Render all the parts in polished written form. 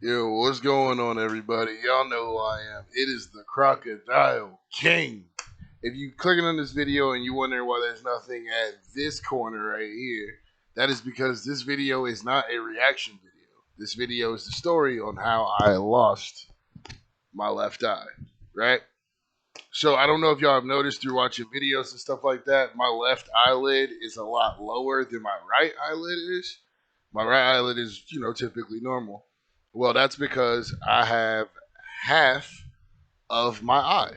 Yo, what's going on, everybody? Y'all know who I am. It is the Crocodile King. If you clicking on this video and you wonder why there's nothing at this corner right here, that is because this video is not a reaction video. This video is the story on how I lost my left eye, right? So I don't know if y'all have noticed through watching videos and stuff like that, my left eyelid is a lot lower than my right eyelid is. My right eyelid is, typically normal. Well, that's because I have half of my eye.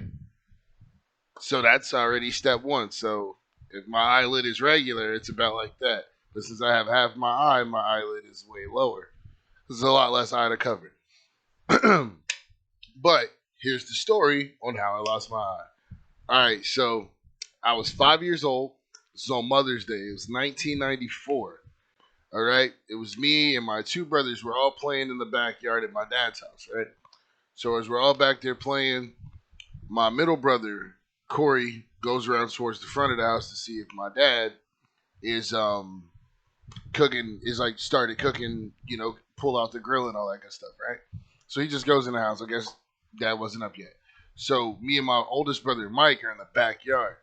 So that's already step one. So if my eyelid is regular, it's about like that. But since I have half my eye, my eyelid is way lower. There's a lot less eye to cover. But here's the story on how I lost my eye. All right, so I was 5 years old. This was on Mother's Day. It was 1994. All right, it was me and my two brothers. We're all playing in the backyard at my dad's house, right? So as we're all back there playing, my middle brother Corey goes around towards the front of the house to see if my dad is cooking, is like started cooking, pull out the grill and all that good stuff, right? So he just goes in the house. I guess dad wasn't up yet. So me and my oldest brother Mike are in the backyard.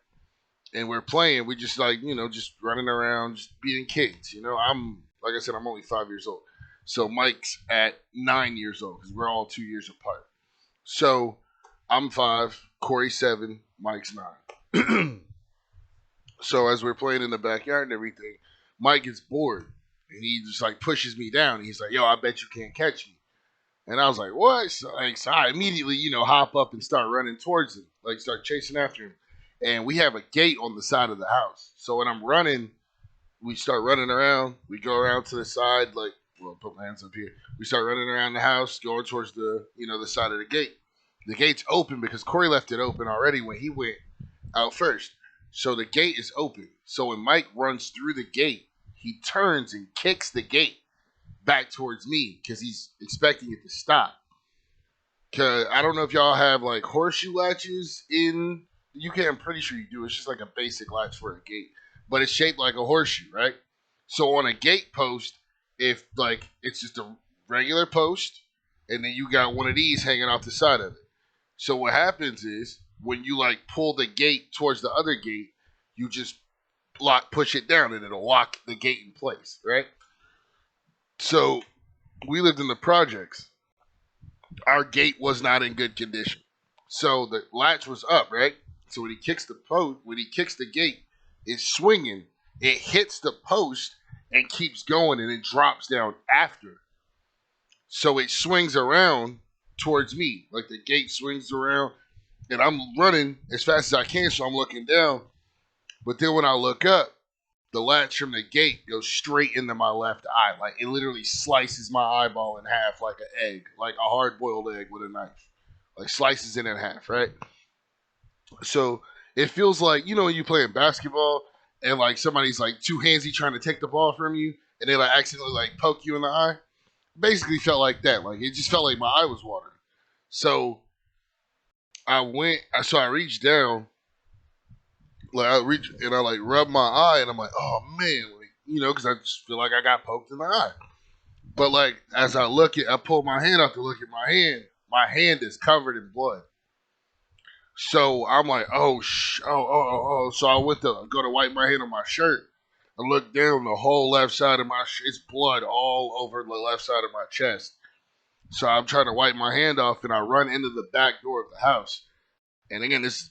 And we're playing. We just just running around, just being kids. Like I said, I'm only 5 years old. So Mike's at 9 years old because we're all 2 years apart. So I'm 5, Corey's 7, Mike's 9. So as we're playing in the backyard and everything, Mike gets bored and he just like pushes me down. He's like, "Yo, I bet you can't catch me." And I was like, "What?" So I immediately, hop up and start running towards him, like start chasing after him. And we have a gate on the side of the house. So when I'm running, we start running around. We go around to the side, put my hands up here. We start running around the house, going towards the side of the gate. The gate's open because Corey left it open already when he went out first. So the gate is open. So when Mike runs through the gate, he turns and kicks the gate back towards me because he's expecting it to stop. Cause I don't know if y'all have like horseshoe latches in the UK. I'm pretty sure you do. It's just like a basic latch for a gate, but it's shaped like a horseshoe, right? So on a gate post, if like it's just a regular post, and then you got one of these hanging off the side of it. So what happens is when you like pull the gate towards the other gate, you just push it down, and it'll lock the gate in place, right? So we lived in the projects. Our gate was not in good condition. So the latch was up, right? So when he kicks the gate, it's swinging. It hits the post and keeps going, and it drops down after. So it swings around towards me. Like the gate swings around, and I'm running as fast as I can, so I'm looking down. But then when I look up, the latch from the gate goes straight into my left eye. Like it literally slices my eyeball in half like an egg, like a hard-boiled egg with a knife. Like slices it in half, right? So it feels like, when you playing basketball and like somebody's like two handsy trying to take the ball from you and they like accidentally like poke you in the eye. Basically felt like that. Like it just felt like my eye was watering. So I reached down, and I like rubbed my eye, and I'm like, oh man, because I just feel like I got poked in the eye. But like as I pull my hand out to look at my hand is covered in blood. So I'm like, oh. So I went to go to wipe my hand on my shirt. I looked down, the whole left side of my it's blood all over the left side of my chest. So I'm trying to wipe my hand off, and I run into the back door of the house. And again, this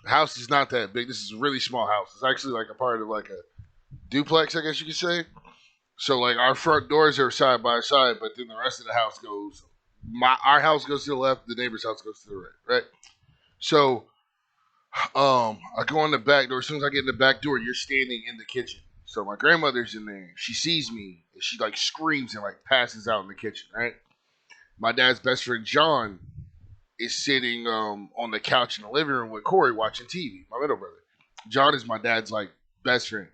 house is not that big. This is a really small house. It's actually like a part of like a duplex, I guess you could say. So like our front doors are side by side, but then the rest of the house goes. Our house goes to the left. The neighbor's house goes to the right. Right. So, I go in the back door. As soon as I get in the back door, you're standing in the kitchen. So my grandmother's in there. She sees me, and she like screams and like passes out in the kitchen. Right. My dad's best friend John is sitting on the couch in the living room with Corey watching TV. My middle brother. John is my dad's like best friend.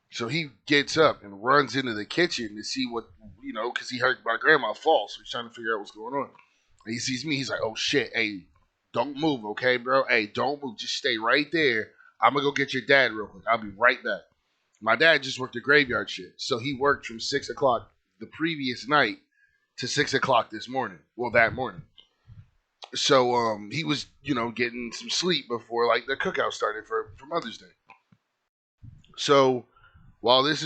So he gets up and runs into the kitchen to see what, because he heard my grandma fall. So he's trying to figure out what's going on. And he sees me. He's like, oh shit, hey, don't move, okay, bro? Hey, don't move. Just stay right there. I'm going to go get your dad real quick. I'll be right back. My dad just worked a graveyard shift. So he worked from 6 o'clock the previous night to 6 o'clock this morning. Well, that morning. So he was, getting some sleep before like the cookout started for Mother's Day. So while all this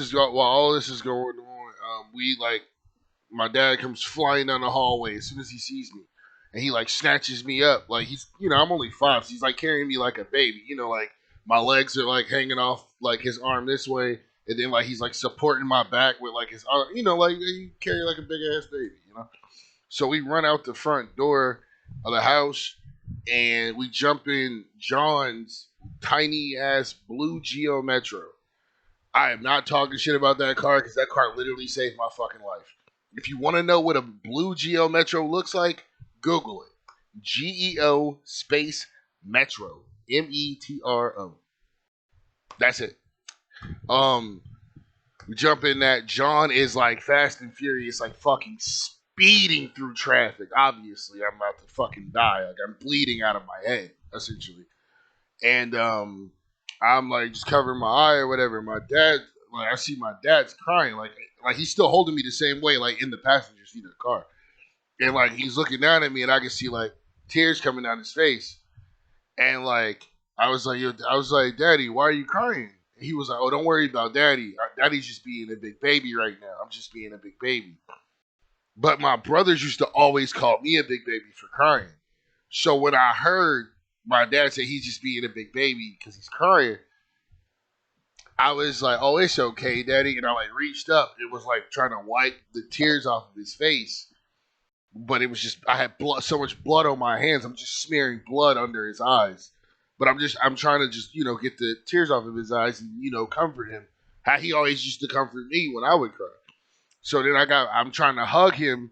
is going on, we like my dad comes flying down the hallway as soon as he sees me, and he like snatches me up like he's I'm only 5, so he's like carrying me like a baby, like my legs are like hanging off like his arm this way, and then like he's like supporting my back with like his arm, like you carry like a big ass baby. So we run out the front door of the house, and we jump in John's tiny ass blue Geo Metro. I am not talking shit about that car because that car literally saved my fucking life. If you want to know what a blue Geo Metro looks like, Google it. GEO space Metro. METRO. That's it. We jump in that. John is like fast and furious, like fucking speeding through traffic. Obviously, I'm about to fucking die. Like I'm bleeding out of my head, essentially. And I'm like just covering my eye or whatever. My dad, like I see my dad's crying, like he's still holding me the same way, like in the passenger seat of the car, and like he's looking down at me, and I can see like tears coming down his face, and like I was like, Daddy, why are you crying? And he was like, oh, don't worry about Daddy. Daddy's just being a big baby right now. I'm just being a big baby. But my brothers used to always call me a big baby for crying. So when I heard my dad say he's just being a big baby because he's crying, I was like, oh, it's okay, Daddy. And I like reached up. It was like trying to wipe the tears off of his face. But it was just, I had so much blood on my hands. I'm just smearing blood under his eyes. But I'm trying to just, get the tears off of his eyes and, comfort him. How he always used to comfort me when I would cry. So then I'm trying to hug him.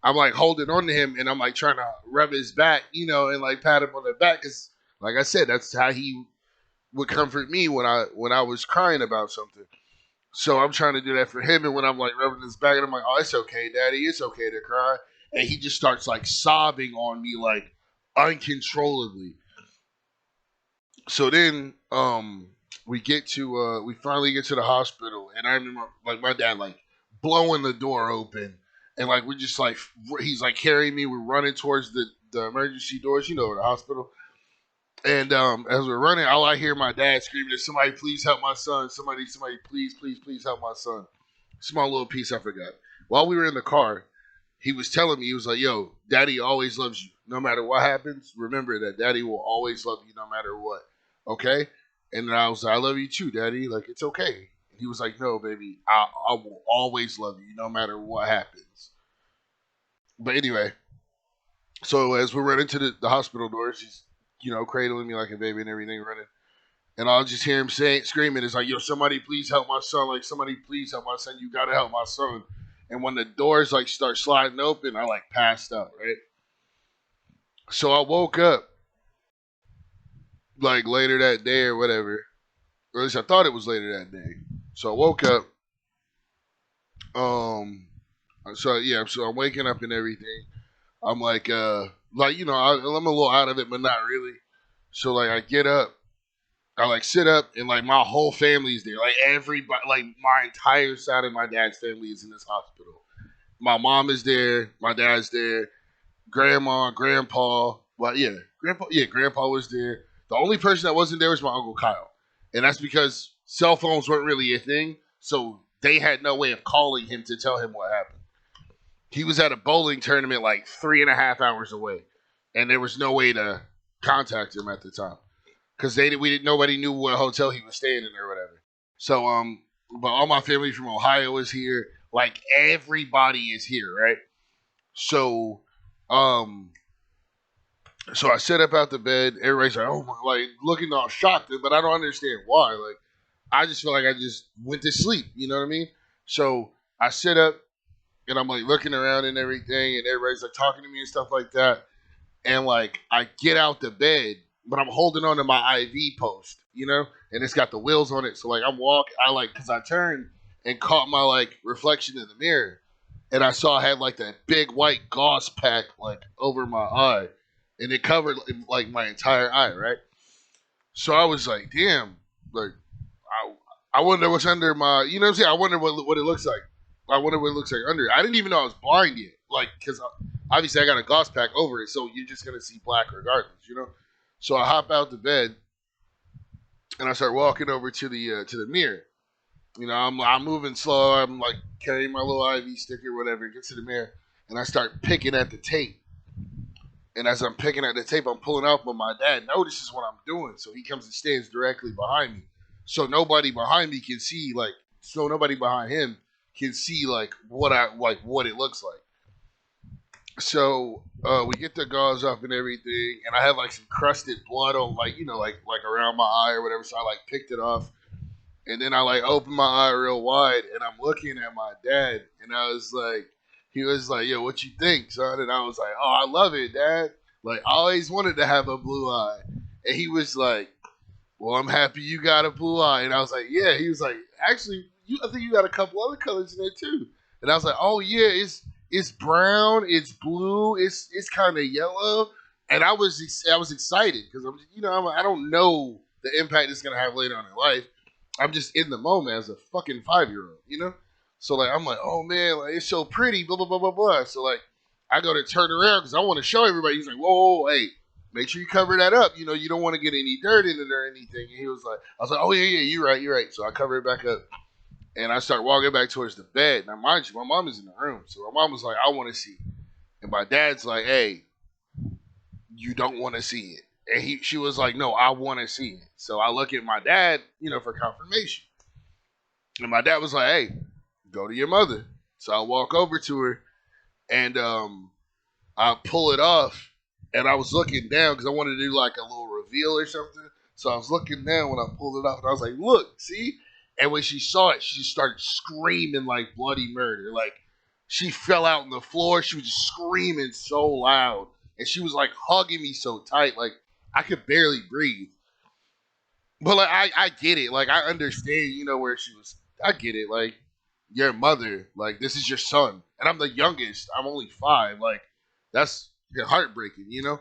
I'm like holding on to him, and I'm like trying to rub his back, and like pat him on the back. Cause like I said, that's how he would comfort me when I was crying about something. So I'm trying to do that for him. And when I'm like rubbing his back, and I'm like, oh, it's okay, Daddy. It's okay to cry. And he just starts like sobbing on me like uncontrollably. So then we finally get to the hospital, and I remember like my dad like blowing the door open, and like we're just like he's like carrying me. We're running towards the emergency doors, the hospital. And as we're running, all I hear my dad screaming is, somebody please help my son. Somebody please help my son. Small little piece I forgot. While we were in the car, he was telling me, he was like, yo, Daddy always loves you. No matter what happens, remember that Daddy will always love you no matter what. Okay? And then I was like, I love you too, Daddy. Like, it's okay. And he was like, no, baby, I will always love you no matter what happens. But anyway, so as we're running to the hospital doors, he's cradling me like a baby and everything, running. And I'll just hear him screaming, it's like, yo, somebody please help my son. Like, somebody please help my son. You got to help my son. And when the doors, like, start sliding open, I, like, passed out, right? So I woke up, like, later that day or whatever. Or at least I thought it was later that day. So I woke up. So I'm waking up and everything. I'm like, I'm a little out of it, but not really. So, like, I get up. I, like, sit up, and, like, my whole family's there. Like, everybody, like, my entire side of my dad's family is in this hospital. My mom is there. My dad's there. Grandma, Grandpa. Well, yeah. Grandpa was there. The only person that wasn't there was my Uncle Kyle. And that's because cell phones weren't really a thing, so they had no way of calling him to tell him what happened. He was at a bowling tournament like 3.5 hours away, and there was no way to contact him at the time because nobody knew what hotel he was staying in or whatever. So but all my family from Ohio is here. Like everybody is here, right? So so I sit up out the bed. Everybody's like, oh my, like looking all shocked, but I don't understand why. Like I just feel like I just went to sleep. You know what I mean? So I sit up. And I'm like looking around and everything, and everybody's like talking to me and stuff like that. And like I get out the bed, but I'm holding on to my IV post, and it's got the wheels on it. So like I'm walking, because I turned and caught my like reflection in the mirror, and I saw I had like that big white gauze pack like over my eye, and it covered like my entire eye, right? So I was like, damn, like I wonder what's under my, you know what I'm saying? I wonder what it looks like. I wonder what it looks like under it. I didn't even know I was blind yet. Like, because obviously I got a gauze pack over it, so you're just going to see black regardless, you know? So I hop out the bed, and I start walking over to the mirror. You know, I'm moving slow. I'm like carrying my little IV stick or whatever. Get to the mirror, and I start picking at the tape. And as I'm picking at the tape, I'm pulling out, but my dad notices what I'm doing, so he comes and stands directly behind me. So nobody behind me can see, like, so nobody behind him can see like what it looks like. So we get the gauze up and everything, and I have like some crusted blood on, like, you know, like around my eye or whatever. So I like picked it off, and then I like opened my eye real wide, and I'm looking at my dad, and I was like, he was like, "Yo, what you think, son?" And I was like, "Oh, I love it, Dad. Like, I always wanted to have a blue eye." And he was like, "Well, I'm happy you got a blue eye." And I was like, "Yeah." He was like, "Actually, I think you got a couple other colors in there too." And I was like, "Oh yeah, it's brown, it's blue, it's kind of yellow." And I was excited because I don't know the impact it's gonna have later on in life. I'm just in the moment as a fucking 5-year-old, you know? So, like, I'm like, oh, man, like, it's so pretty, blah, blah, blah, blah, blah. So, like, I go to turn around because I want to show everybody. He's like, whoa, hey, make sure you cover that up. You know, you don't want to get any dirt in it or anything. And he was like, I was like, oh, yeah, you're right. So I cover it back up. And I start walking back towards the bed. Now, mind you, my mom is in the room. So my mom was like, I want to see. And my dad's like, hey, you don't want to see it. And she was like, no, I want to see it. So I look at my dad, you know, for confirmation. And my dad was like, hey, go to your mother. So I walk over to her, and I pull it off. And I was looking down because I wanted to do like a little reveal or something. So I was looking down when I pulled it off, and I was like, look, see? And when she saw it, she just started screaming like bloody murder. Like, she fell out on the floor. She was just screaming so loud. And she was like hugging me so tight. Like, I could barely breathe. But like I get it. Like, I understand, you know, where she was. I get it. Like, your mother, like, this is your son. And I'm the youngest. I'm only 5. Like, that's heartbreaking, you know?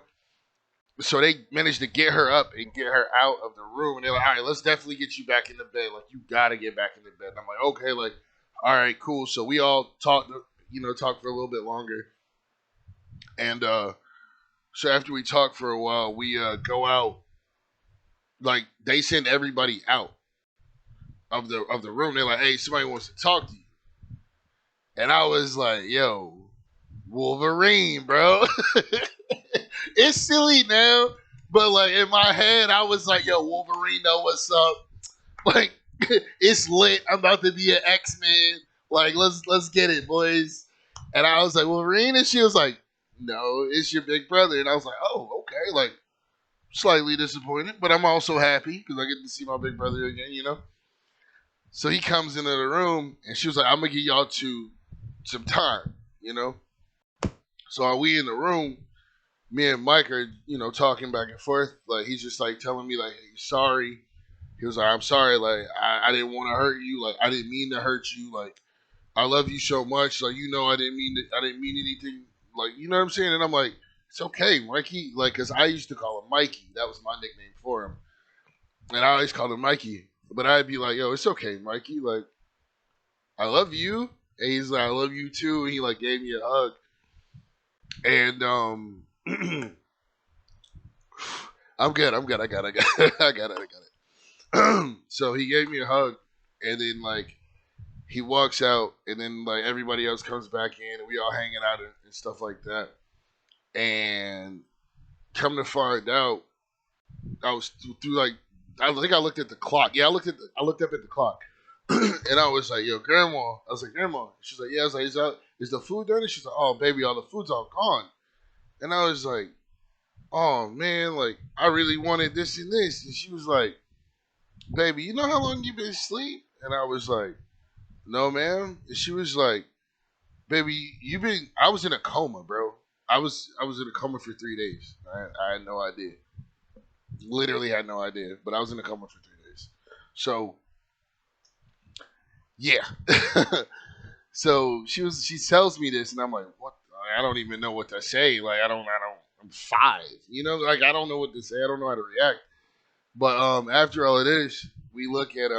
So they managed to get her up and get her out of the room. And they're like, all right, let's definitely get you back in the bed. Like, you got to get back in the bed. And I'm like, okay, like, all right, cool. So we all talked for a little bit longer. And so after we talk for a while, we go out. Like, they send everybody out of the room. They're like, hey, somebody wants to talk to you. And I was like, yo, Wolverine, bro. It's silly now, but like in my head, I was like, yo, Wolverine, know what's up. Like, it's lit. I'm about to be an X-Men. Like, let's get it, boys. And I was like, Wolverine, and she was like, no, it's your big brother. And I was like, oh, okay. Like, slightly disappointed, but I'm also happy because I get to see my big brother again, you know? So he comes into the room, and she was like, I'm going to give y'all some time, you know? So are we in the room? Me and Mike are, you know, talking back and forth. Like, he's just, like, telling me, like, hey, sorry. He was like, I'm sorry. Like, I didn't want to hurt you. Like, I didn't mean to hurt you. Like, I love you so much. Like, you know, I didn't mean anything. Like, you know what I'm saying? And I'm like, it's okay, Mikey. Like, because I used to call him Mikey. That was my nickname for him. And I always called him Mikey. But I'd be like, yo, it's okay, Mikey. Like, I love you. And he's like, I love you too. And he, like, gave me a hug. And, I'm good. I got it. So he gave me a hug. And then, like, he walks out. And then, like, everybody else comes back in. And we all hanging out and stuff like that. And come to find out, I was through like, I think I looked at the clock. Yeah, I looked up at the clock, and I was like, "Yo, Grandma." I was like, "Grandma." She's like, "Yeah." I was like, "Is the food done?" And she's like, "Oh, baby, all the food's all gone." And I was like, "Oh man, like I really wanted this and this." And she was like, "Baby, you know how long you been asleep?" And I was like, "No, ma'am." And she was like, "Baby, you been." I was in a coma, bro. I was in a coma for 3 days. I had no idea. Literally had no idea, but I was in a coma for 3 days. So yeah. So she tells me this, and I'm like, what? I don't even know what to say. Like, I don't. I'm 5. You know, like, I don't know what to say. I don't know how to react. But after all of this, we look at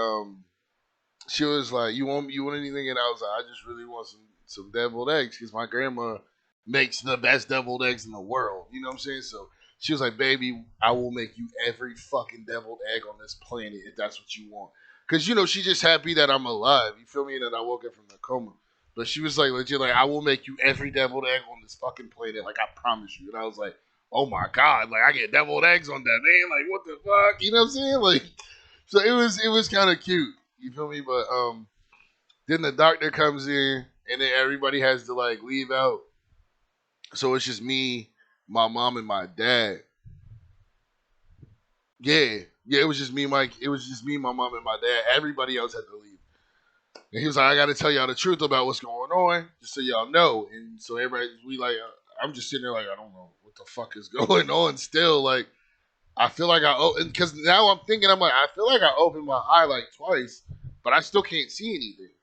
she was like, "You want anything?" And I was like, "I just really want some deviled eggs because my grandma makes the best deviled eggs in the world." You know what I'm saying? So she was like, "Baby, I will make you every fucking deviled egg on this planet if that's what you want." Because she's just happy that I'm alive. You feel me? And that I woke up from the coma. But she was like, legit, like, "I will make you every deviled egg on this fucking planet, like I promise you." And I was like, "Oh my god, like I get deviled eggs on that, man, like what the fuck?" You know what I'm saying? Like, so it was kind of cute. You feel me? But then the doctor comes in, and then everybody has to like leave out. So it's just me, my mom, and my dad. Yeah, yeah. It was just me, Mike. It was just me, my mom, and my dad. Everybody else had to leave. And he was like, "I got to tell y'all the truth about what's going on, just so y'all know." And so everybody, I'm just sitting there like, I don't know what the fuck is going on. Still, like, I feel like because now I'm thinking, I'm like, I feel like I opened my eye like twice, but I still can't see anything.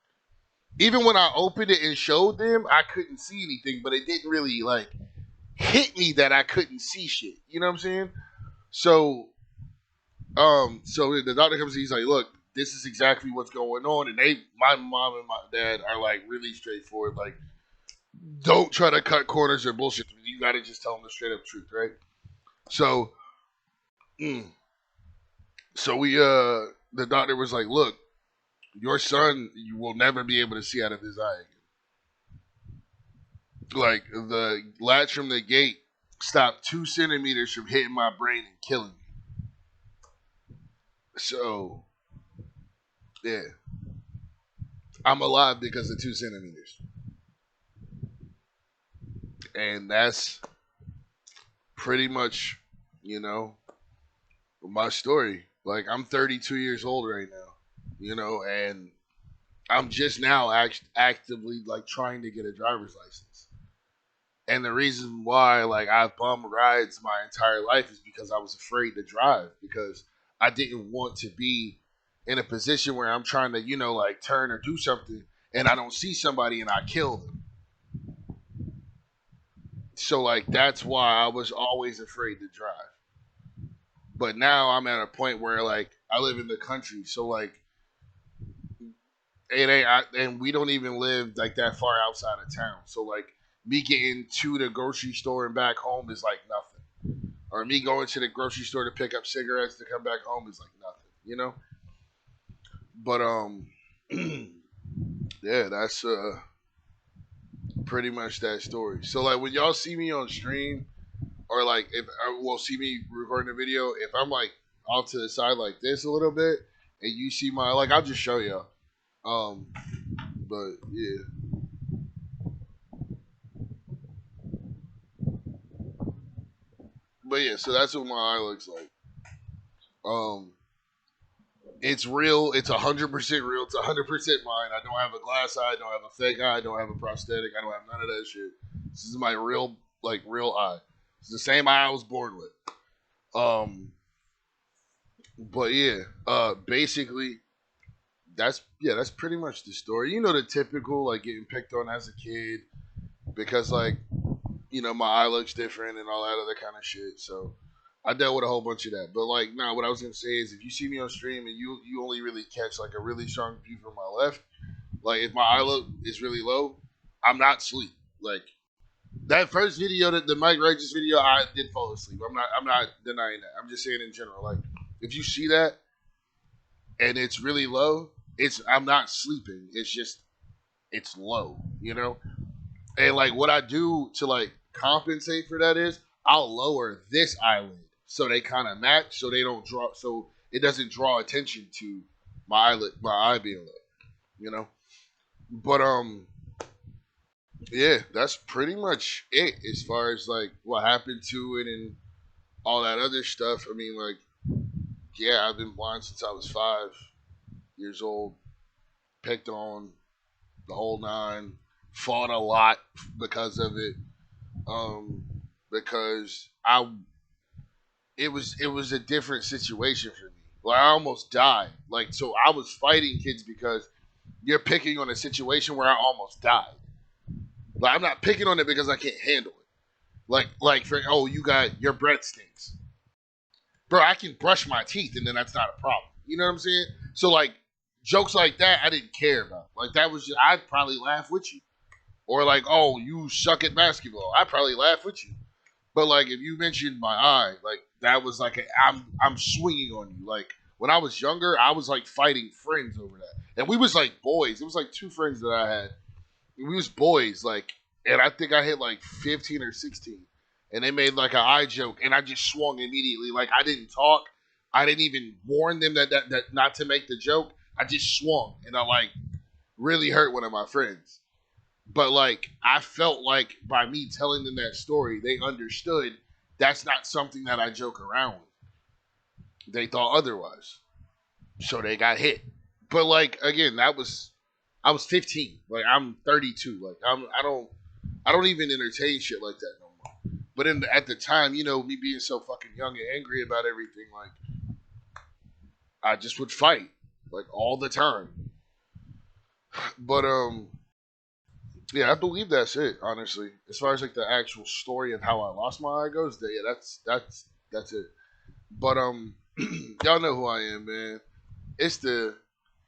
Even when I opened it and showed them, I couldn't see anything, but it didn't really like hit me that I couldn't see shit. You know what I'm saying? So, so the doctor comes in, he's like, "Look, this is exactly what's going on," and my mom and my dad are like really straightforward, like, don't try to cut corners or bullshit. You got to just tell them the straight up truth, right? So, mm, so the doctor was like, "Look, your son, you will never be able to see out of his eye again. Like the latch from the gate stopped 2 centimeters from hitting my brain and killing me." So yeah, I'm alive because of 2 centimeters, and that's pretty much, you know, my story. Like I'm 32 years old right now, and I'm just now actively like trying to get a driver's license. And the reason why like I've bummed rides my entire life is because I was afraid to drive because I didn't want to be in a position where I'm trying to, like turn or do something and I don't see somebody and I kill them. So like that's why I was always afraid to drive. But now I'm at a point where like I live in the country, so like it ain't, and we don't even live like that far outside of town. So like me getting to the grocery store and back home is like nothing, or me going to the grocery store to pick up cigarettes to come back home is like nothing. But yeah, that's pretty much that story. So like when y'all see me on stream, or like if well see me recording a video, if I'm like off to the side like this a little bit, and you see my like, I'll just show y'all. Um, but yeah. But yeah, so that's what my eye looks like. Um, it's real. It's 100% real. It's 100% mine. I don't have a glass eye. I don't have a fake eye. I don't have a prosthetic. I don't have none of that shit. This is my real, like real eye. It's the same eye I was born with. But yeah, basically that's pretty much the story. The typical like getting picked on as a kid because like my eye looks different and all that other kind of shit. So I dealt with a whole bunch of that. But like, nah, what I was gonna say is, if you see me on stream and you only really catch like a really strong view from my left, like if my eye look is really low, I'm not asleep. Like that first video, that the Mike Righteous video, I did fall asleep. I'm not denying that. I'm just saying in general. Like if you see that and it's really low, I'm not sleeping. It's just it's low. And like what I do to like compensate for that is I'll lower this eyelid so they kind of match, so they don't draw, so it doesn't draw attention to my eye being low, you know. But yeah, that's pretty much it as far as like what happened to it and all that other stuff. I mean, like, yeah, I've been blind since I was 5 years old, picked on the whole nine, fought a lot because of it. Um, because it was a different situation for me. Like I almost died. Like so I was fighting kids because you're picking on a situation where I almost died. Like I'm not picking on it because I can't handle it. Like for you got your breath stinks. Bro, I can brush my teeth and then that's not a problem. You know what I'm saying? So like jokes like that I didn't care about. Like that was just, I'd probably laugh with you. Or like, oh, you suck at basketball. I'd probably laugh with you. But like if you mentioned my eye, like that was like I'm swinging on you. Like when I was younger, I was like fighting friends over that, and we was like boys. It was like two friends that I had. We was boys, like, and I think I hit like 15 or 16, and they made like an eye joke, and I just swung immediately. Like I didn't talk, I didn't even warn them that not to make the joke. I just swung, and I like really hurt one of my friends. But like I felt like by me telling them that story, they understood that's not something that I joke around with. They thought otherwise. So they got hit. But like again, that was I was 15. Like I'm 32. Like I don't even entertain shit like that no more. But at the time, you know, me being so fucking young and angry about everything, like I just would fight like all the time. But yeah, I believe that's it. Honestly, as far as like the actual story of how I lost my eye goes, yeah, that's it. But y'all know who I am, man. It's the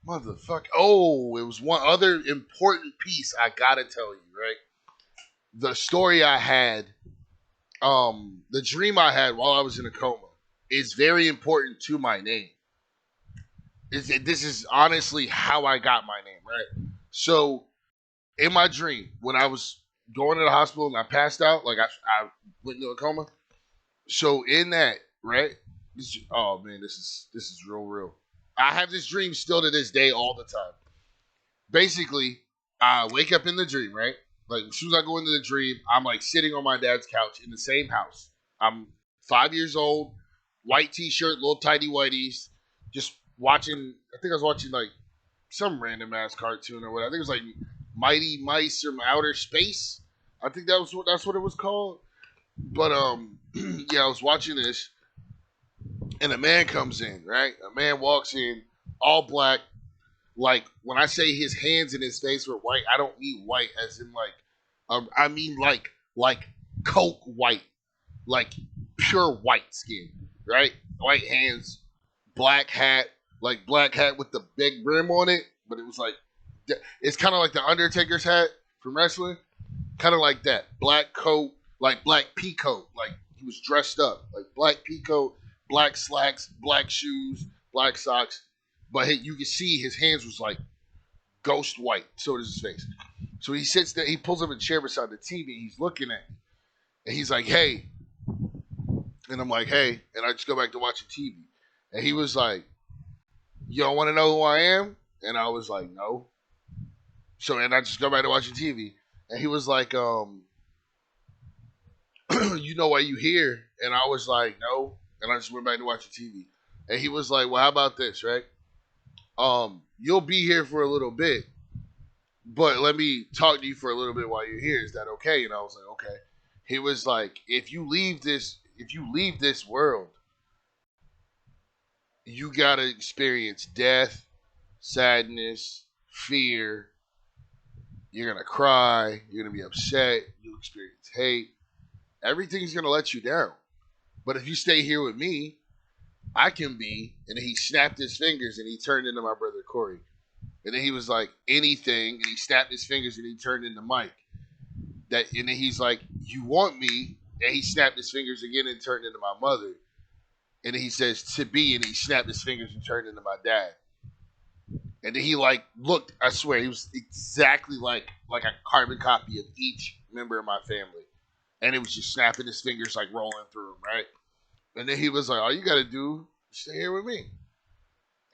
motherfucker. Oh, it was one other important piece I gotta tell you, right? The story I had, the dream I had while I was in a coma is very important to my name. This is honestly how I got my name, right? So in my dream, when I was going to the hospital and I passed out, like I went into a coma. So in that, right? Oh man, this is real. I have this dream still to this day all the time. Basically, I wake up in the dream, right? Like as soon as I go into the dream, I'm like sitting on my dad's couch in the same house. I'm 5 years old, white t-shirt, little tidy whities, just watching. I think I was watching like some random ass cartoon or whatever. I think it was like Mighty Mice from Outer Space. I think that's what it was called. But yeah, I was watching this, and a man comes in. Right, a man walks in, all black. Like when I say his hands and his face were white, I don't mean white as in like, I mean like coke white, like pure white skin. Right, white hands, black hat, like black hat with the big brim on it, but it was like it's kind of like the Undertaker's hat from wrestling, kind of like that. Black coat, like black pea coat, like he was dressed up, like black pea coat, black slacks, black shoes, black socks. But you could see his hands was like ghost white. So does his face. So he sits there, he pulls up a chair beside the TV. He's looking at me, and he's like, "Hey," and I'm like, "Hey," and I just go back to watching TV. And he was like, "You don't want to know who I am?" And I was like, "No." So and I just go back to watching TV. And he was like, "You know why you here?" And I was like, "No." And I just went back to watching TV. And he was like, "Well, how about this, right? You'll be here for a little bit, but let me talk to you for a little bit while you're here. Is that okay?" And I was like, "Okay." He was like, if you leave this world, you gotta experience death, sadness, fear. You're gonna cry. You're gonna be upset. You'll experience hate. Everything's gonna let you down. But if you stay here with me, I can be." And then he snapped his fingers and he turned into my brother Corey. And then he was like, "Anything," and he snapped his fingers and he turned into Mike. And then he's like, "You want me?" And he snapped his fingers again and turned into my mother. And then he says, "To be," and he snapped his fingers and turned into my dad. And then he like looked, I swear, he was exactly like a carbon copy of each member of my family. And it was just snapping his fingers like rolling through him, right? And then he was like, "All you gotta do is stay here with me."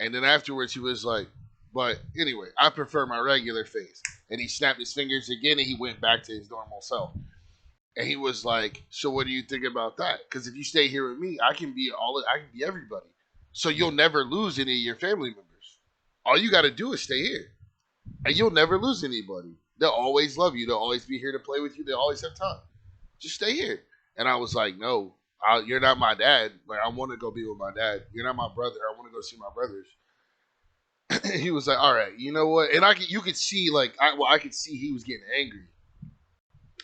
And then afterwards he was like, "But anyway, I prefer my regular face." And he snapped his fingers again and he went back to his normal self. And he was like, "So what do you think about that? Because if you stay here with me, I can be everybody. So you'll never lose any of your family members. All you got to do is stay here, and you'll never lose anybody. They'll always love you. They'll always be here to play with you. They'll always have time. Just stay here." And I was like, "No, you're not my dad. Like I want to go be with my dad. You're not my brother. I want to go see my brothers." He was like, "All right, you know what?" And you could see I could see he was getting angry.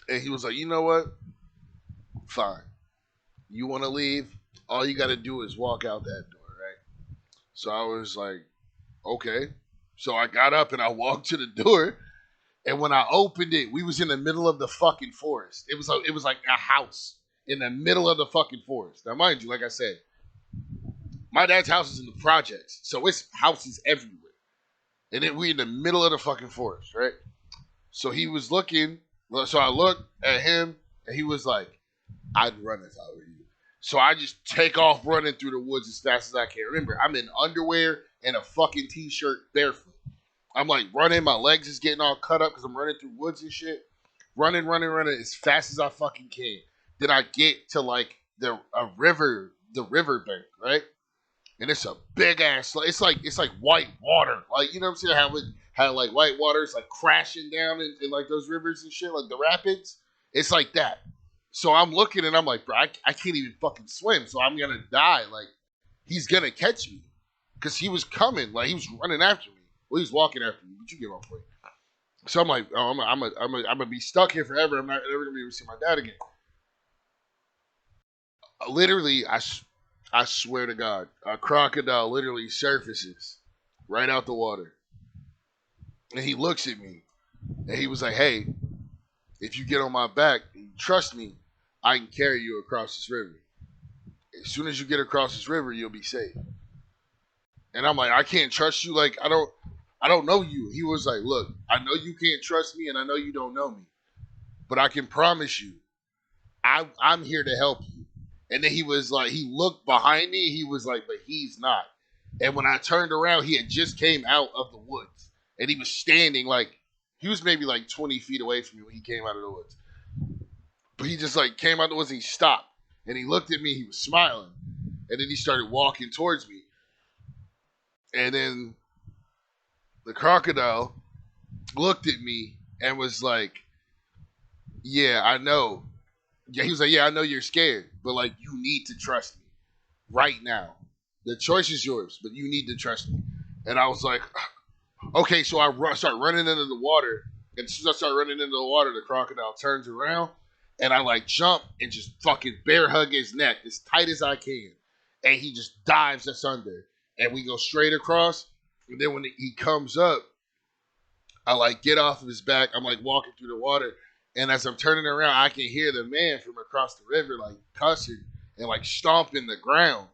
And he was like, "You know what? Fine. You want to leave? All you got to do is walk out that door, right?" So I was like, "Okay." So I got up and I walked to the door. And when I opened it, we was in the middle of the fucking forest. It was like a house in the middle of the fucking forest. Now, mind you, like I said, my dad's house is in the projects, so it's houses everywhere. And then we in the middle of the fucking forest, right? So he was looking. So I looked at him, and he was like, "I'd run if I were you." So I just take off running through the woods as fast as I can. Remember, I'm in underwear and a fucking t-shirt, barefoot. I'm like running, my legs is getting all cut up because I'm running through woods and shit. Running as fast as I fucking can. Then I get to like the river bank, right? And it's a big ass. It's like white water. Like, you know what I'm saying? How it had like white water. It's like crashing down in like those rivers and shit, like the rapids. It's like that. So I'm looking and I'm like, bro, I can't even fucking swim. So I'm gonna die. Like, he's gonna catch me because he was coming. Like, he was running after me. Well, he was walking after me, but you get my point. So I'm like, oh, I'm gonna be stuck here forever. I'm not ever gonna be able to see my dad again. Literally, I swear to God, a crocodile literally surfaces right out the water. And he looks at me and he was like, "Hey, if you get on my back and you trust me, I can carry you across this river. As soon as you get across this river, you'll be safe." And I'm like, "I can't trust you. Like, I don't know you." He was like, "Look, I know you can't trust me and I know you don't know me, but I can promise you, I'm here to help you." And then he was like, he looked behind me. He was like, "But he's not." And when I turned around, he had just came out of the woods. And he was standing like, he was maybe like 20 feet away from me when he came out of the woods. But he just like came out of the woods and he stopped. And he looked at me. He was smiling. And then he started walking towards me. And then the crocodile looked at me and was like, "Yeah, I know." Yeah, he was like, "Yeah, I know you're scared, but like, you need to trust me right now. The choice is yours, but you need to trust me." And I was like, "Okay." So I start running into the water, and as soon as I start running into the water, the crocodile turns around, and I like jump and just fucking bear hug his neck as tight as I can, and he just dives us under, and we go straight across. And then when he comes up, I like get off of his back. I'm like walking through the water, and as I'm turning around, I can hear the man from across the river like cussing and like stomping the ground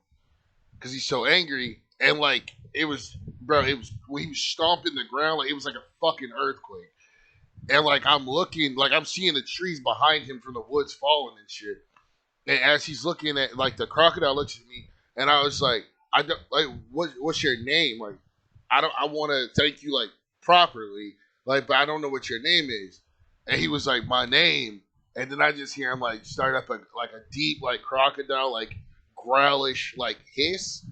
because he's so angry. And like it was, bro, it was when he was stomping the ground, like it was like a fucking earthquake. And like I'm looking, like I'm seeing the trees behind him from the woods falling and shit. And as he's looking at, like, the crocodile looks at me, and I was like, "I don't like what's your name? Like, I want to thank you like properly, like, but I don't know what your name is." And he was like, "My name," and then I just hear him like start up a deep like crocodile like growlish like hiss,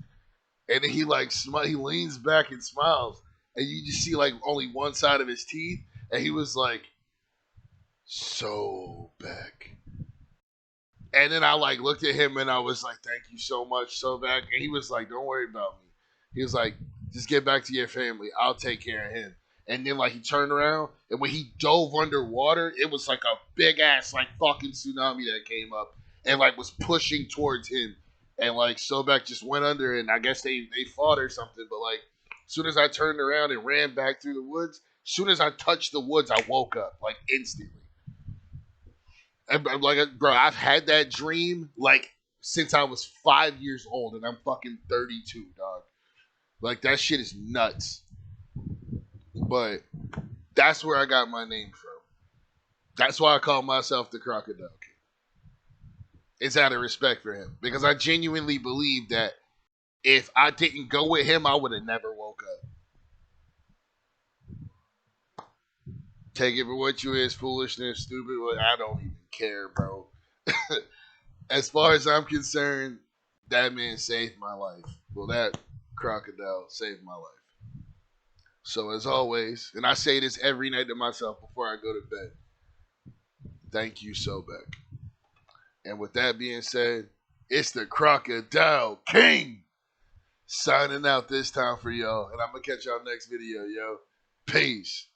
and then he like he leans back and smiles, and you just see like only one side of his teeth, and he was like, "So back." And then I like looked at him and I was like, "Thank you so much, so back." And he was like, "Don't worry about me." He was like, "Just get back to your family. I'll take care of him." And then like he turned around and when he dove underwater, it was like a big ass like fucking tsunami that came up and like was pushing towards him. And like Sobek just went under and I guess they fought or something. But like as soon as I turned around and ran back through the woods, as soon as I touched the woods, I woke up like instantly. And like, bro, I've had that dream like since I was 5 years old, and I'm fucking 32, dog. Like that shit is nuts. But that's where I got my name from. That's why I call myself the Crocodile King. It's out of respect for him because I genuinely believe that if I didn't go with him, I would have never woke up. Take it for what you is, foolishness, stupid. I don't even care, bro. As far as I'm concerned, that man saved my life. Well, that crocodile saved my life. So as always, and I say this every night to myself before I go to bed, thank you, Sobek. And with that being said, it's the Crocodile King signing out this time for y'all. And I'm going to catch y'all next video, yo. Peace.